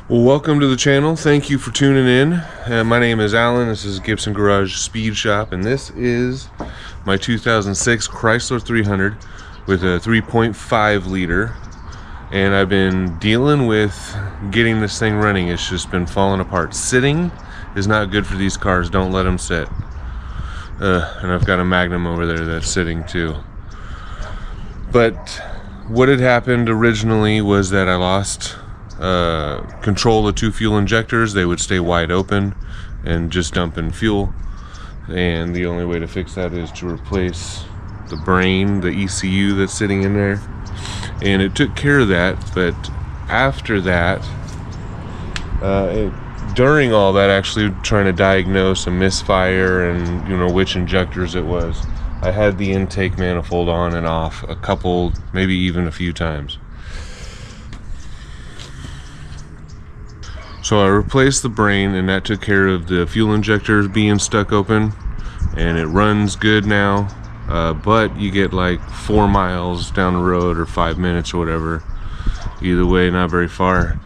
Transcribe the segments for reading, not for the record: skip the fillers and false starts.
Well, welcome to the channel. Thank you for tuning in. My name is Alan. This is Gibson Garage Speed Shop, and this is my 2006 Chrysler 300 with a 3.5 liter. And I've been dealing with getting this thing running. It's just been falling apart. Sitting is not good for these cars. Don't let them sit. And I've got a Magnum over there that's sitting too. But what had happened originally was that I lost control of two fuel injectors. They would stay wide open and just dump in fuel, and the only way to fix that is to replace the brain, the ECU that's sitting in there, and it took care of that. But after that, during all that, actually trying to diagnose a misfire and which injectors it was, I had the intake manifold on and off a couple, maybe even a few times. So I replaced the brain, and that took care of the fuel injectors being stuck open, and it runs good now. But you get like 4 miles down the road or 5 minutes or whatever. Either way, not very far.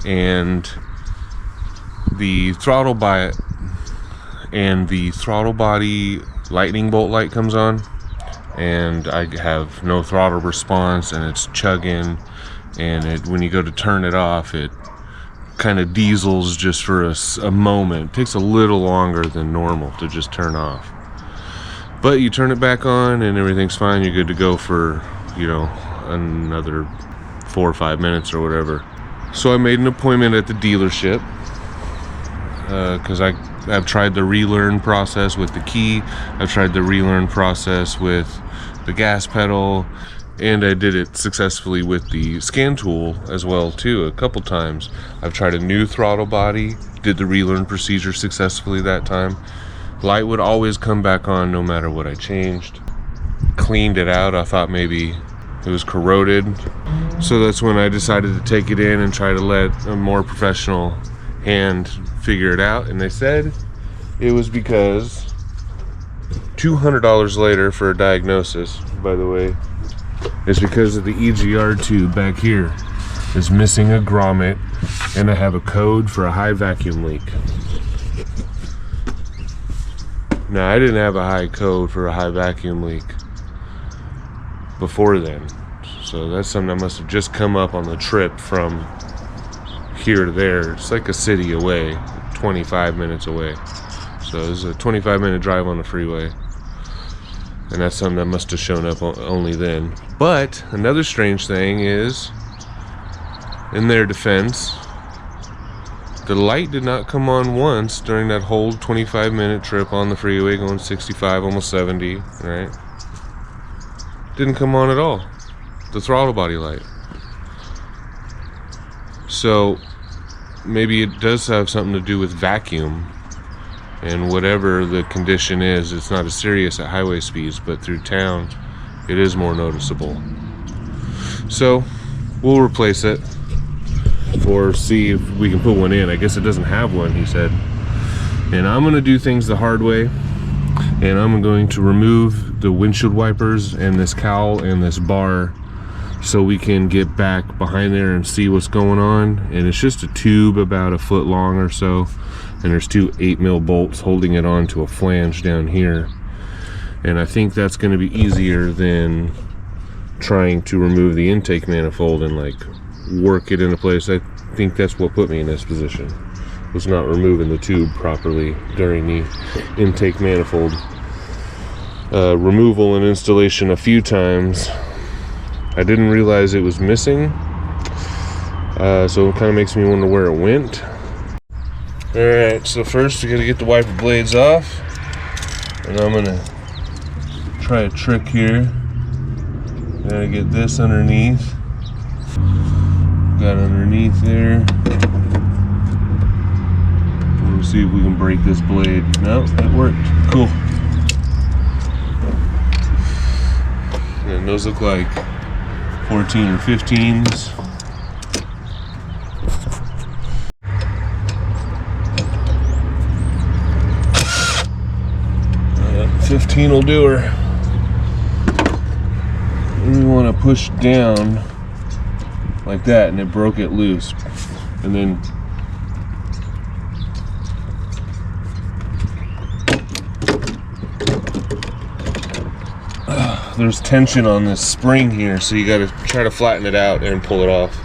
And the throttle body lightning bolt light comes on, and I have no throttle response, and it's chugging, and when you go to turn it off, it kind of diesels just for a moment. It takes a little longer than normal to just turn off, but you turn it back on and everything's fine. You're good to go for another 4 or 5 minutes or whatever. So I made an appointment at the dealership because I've tried the relearn process with the key. I've tried the relearn process with the gas pedal, and I did it successfully with the scan tool as well too, a couple times. I've tried a new throttle body, did the relearn procedure successfully that time. Light would always come back on no matter what I changed. Cleaned it out. I thought maybe it was corroded. So that's when I decided to take it in and try to let a more professional hand figure it out. And they said it was because $200 later for a diagnosis, by the way, it's because of the EGR tube back here is missing a grommet, and I have a code for a high vacuum leak. Now, I didn't have a high code for a high vacuum leak before then, so that's something that must have just come up on the trip from here to there. It's like a city away, 25 minutes away, so this is a 25-minute drive on the freeway. And that's something that must have shown up only then. But another strange thing is, in their defense, the light did not come on once during that whole 25-minute trip on the freeway going 65, almost 70, right? Didn't come on at all. The throttle body light. So maybe it does have something to do with vacuum. And whatever the condition is, it's not as serious at highway speeds, but through town, it is more noticeable. So we'll replace it, or see if we can put one in. I guess it doesn't have one, he said. And I'm going to do things the hard way, and I'm going to remove the windshield wipers and this cowl and this bar so we can get back behind there and see what's going on. And it's just a tube about 1 foot long or so, and there's 2 8mm bolts holding it onto a flange down here. And I think that's going to be easier than trying to remove the intake manifold and like work it into place. I think that's what put me in this position, was not removing the tube properly during the intake manifold removal and installation a few times. I didn't realize it was missing, so it kind of makes me wonder where it went. Alright, so first we gotta get the wiper blades off, and I'm gonna try a trick here. Gotta get this underneath. Got underneath there. We'll see if we can break this blade. No, that worked. Cool. And those look like 14 or 15s. 15 will do her. We want to push down like that, and it broke it loose, and then there's tension on this spring here, so you got to try to flatten it out and pull it off.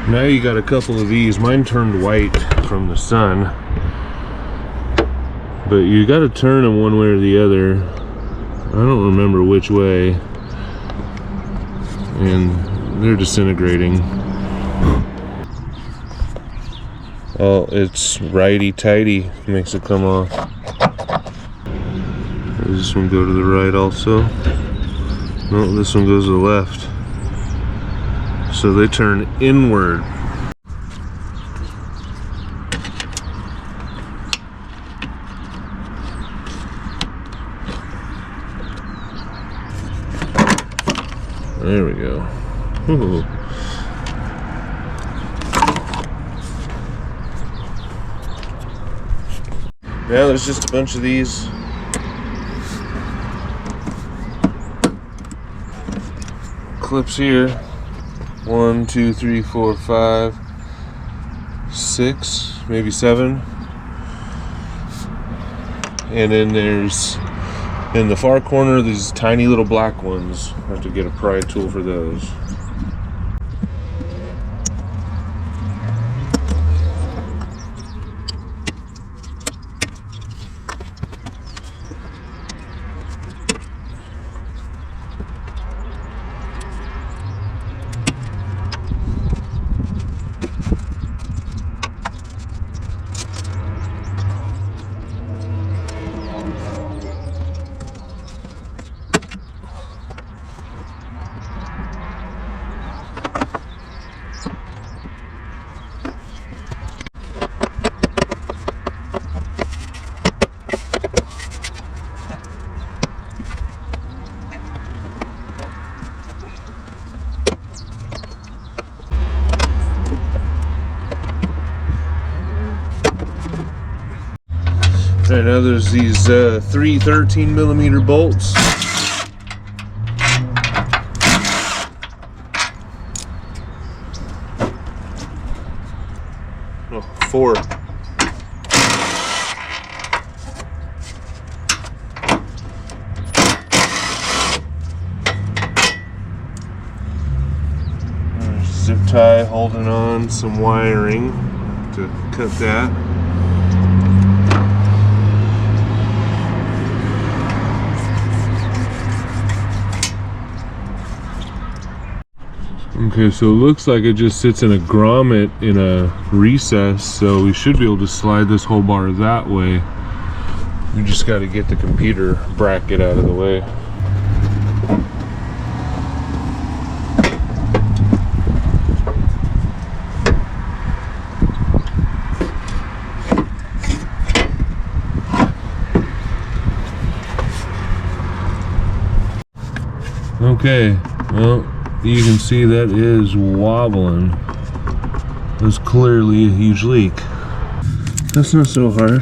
Now you got a couple of these. Mine turned white from the sun, but you got to turn them one way or the other. I don't remember which way, and they're disintegrating. Oh, it's righty-tighty, makes it come off. Does this one go to the right also? No, this one goes to the left. So they turn inward. There we go. Ooh. Now there's just a bunch of these. Clips here. 1, 2, 3, 4, 5, 6, maybe 7. And then there's, in the far corner, these tiny little black ones. I have to get a pry tool for those. Right now there's these 3 13mm bolts. Oh, 4. There's zip tie holding on some wiring to cut that. Okay, so it looks like it just sits in a grommet in a recess, so we should be able to slide this whole bar that way. We just got to get the computer bracket out of the way. Okay, well, you can see that is wobbling. There's clearly a huge leak. That's not so hard.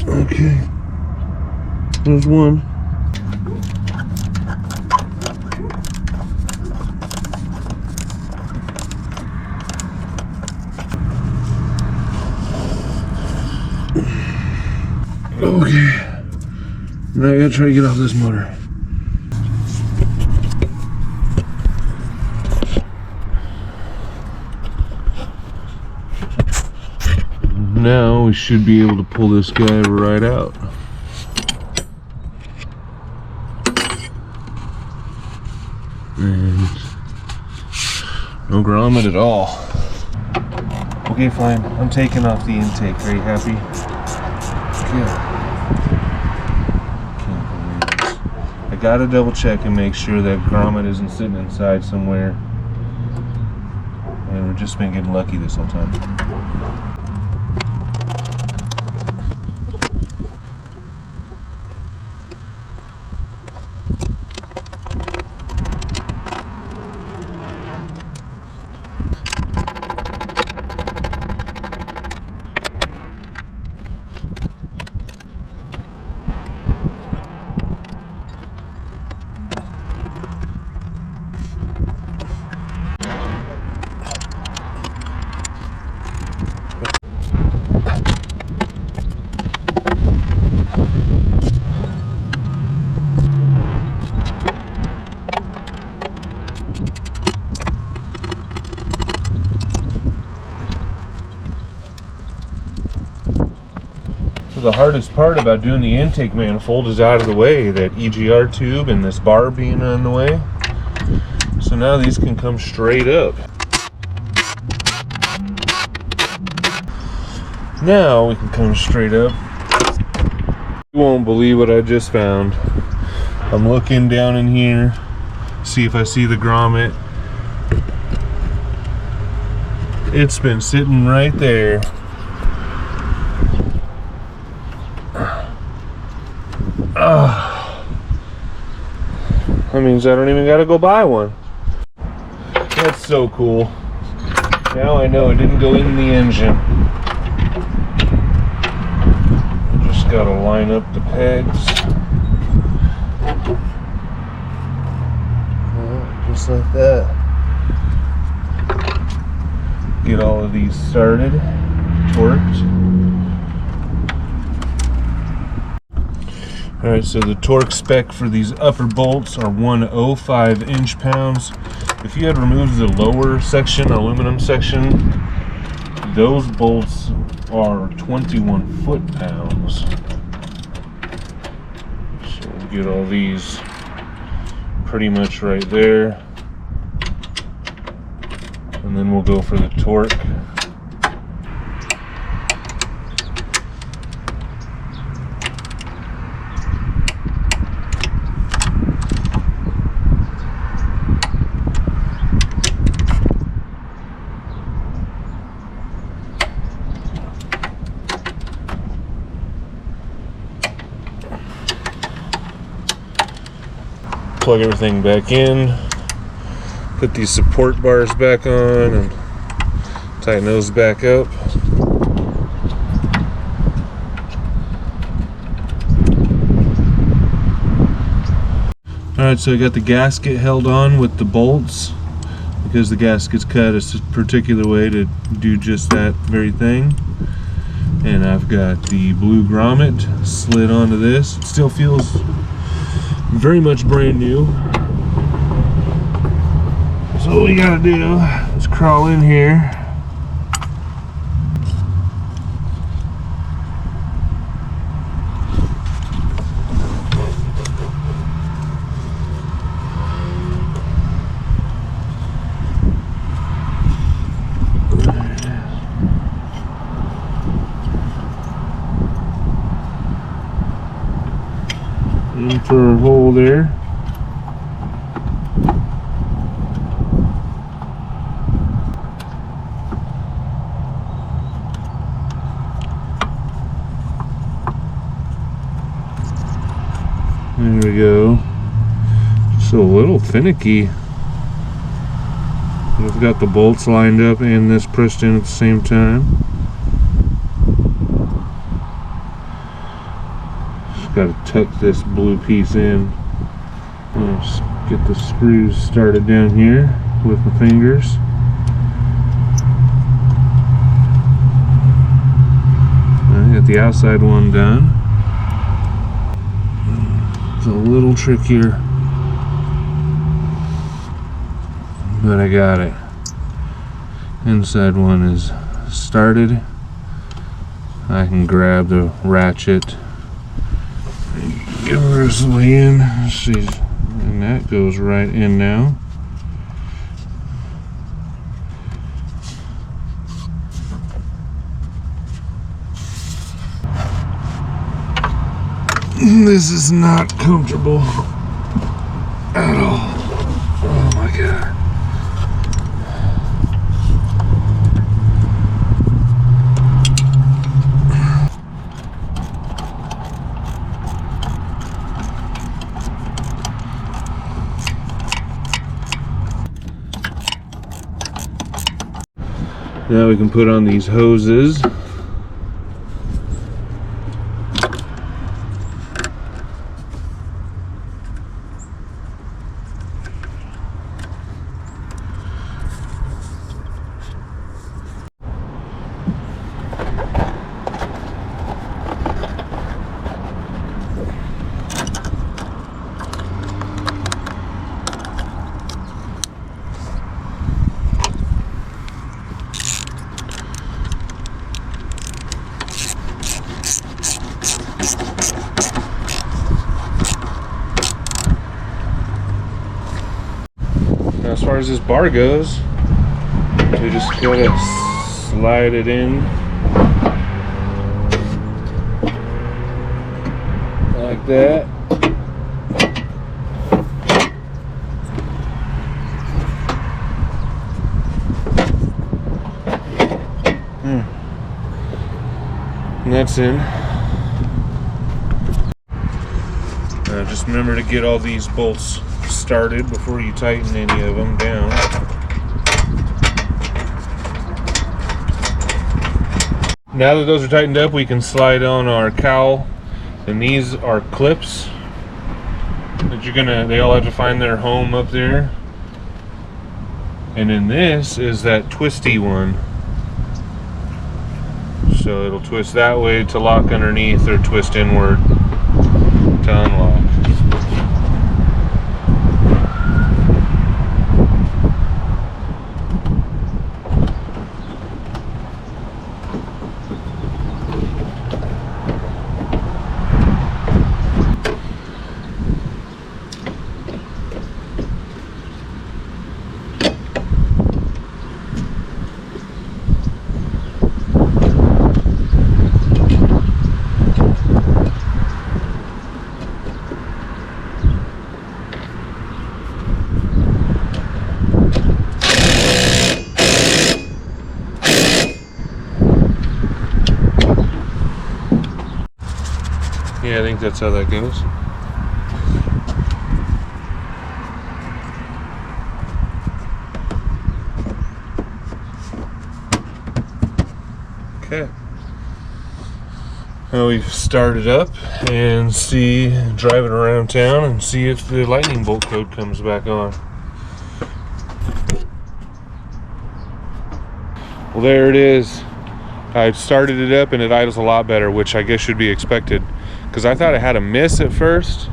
Okay, there's one. Okay, now I gotta try to get off this motor. Now we should be able to pull this guy right out. And no grommet at all. Okay, fine. I'm taking off the intake. Are you happy? Good. Can't believe this. I gotta double check and make sure that grommet isn't sitting inside somewhere. And we've just been getting lucky this whole time. The hardest part about doing the intake manifold is out of the way, that EGR tube and this bar being on the way. So now these can come straight up. Now we can come straight up. You won't believe what I just found. I'm looking down in here, see if I see the grommet. It's been sitting right there. That means I don't even gotta go buy one. That's so cool. Now I know it didn't go in the engine. Just gotta line up the pegs. Just like that. Get all of these started, torqued. Alright, so the torque spec for these upper bolts are 105 inch-pounds. If you had removed the lower section, aluminum section, those bolts are 21 foot-pounds. So we'll get all these pretty much right there. And then we'll go for the torque. Plug everything back in, put these support bars back on, and tighten those back up. Alright, so I got the gasket held on with the bolts because the gasket's cut a particular way to do just that very thing. And I've got the blue grommet slid onto this. It still feels very much brand new. So what we gotta do is crawl in here. For a hole there. There we go. Just a little finicky. I've got the bolts lined up and this pressed in at the same time. Got to tuck this blue piece in. Just get the screws started down here with my fingers. I got the outside one done. It's a little trickier, but I got it. Inside one is started. I can grab the ratchet, give her this way in, and that goes right in now. This is not comfortable. at all. Oh my God. Now we can put on these hoses. Now, as far as this bar goes, we just gotta slide it in like that. And that's in. Just remember to get all these bolts started before you tighten any of them down. Now that those are tightened up, we can slide on our cowl, and these are clips that they all have to find their home up there. And then this is that twisty one. So it'll twist that way to lock underneath, or twist inward to unlock. Yeah, I think that's how that goes. Okay. Now we've started up and drive it around town and see if the lightning bolt code comes back on. Well, there it is. I started it up and it idles a lot better, which I guess should be expected, because I thought it had a miss at first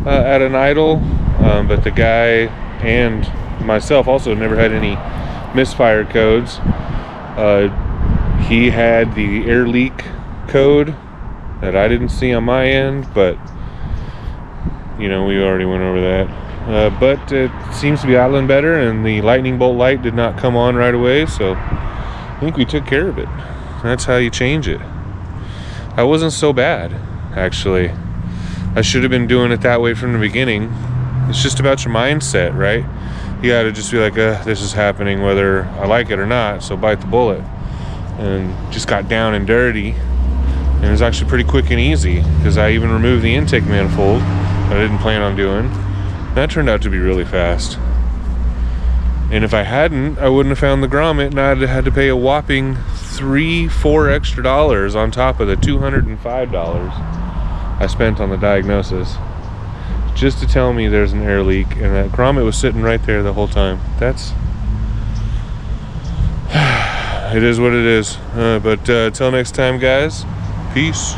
at an idle, but the guy and myself also never had any misfire codes. He had the air leak code that I didn't see on my end, but you know, we already went over that. But it seems to be idling better, and the lightning bolt light did not come on right away, so I think we took care of it. That's how you change it. That wasn't so bad, actually. I should have been doing it that way from the beginning. It's just about your mindset, right? You gotta just be like, this is happening whether I like it or not, so bite the bullet. And just got down and dirty, and it was actually pretty quick and easy, because I even removed the intake manifold that I didn't plan on doing. That turned out to be really fast. And if I hadn't, I wouldn't have found the grommet, and I'd have had to pay a whopping $3-4 extra on top of the $205 I spent on the diagnosis, just to tell me there's an air leak, and that grommet was sitting right there the whole time. It is what it is. But till next time, guys, peace.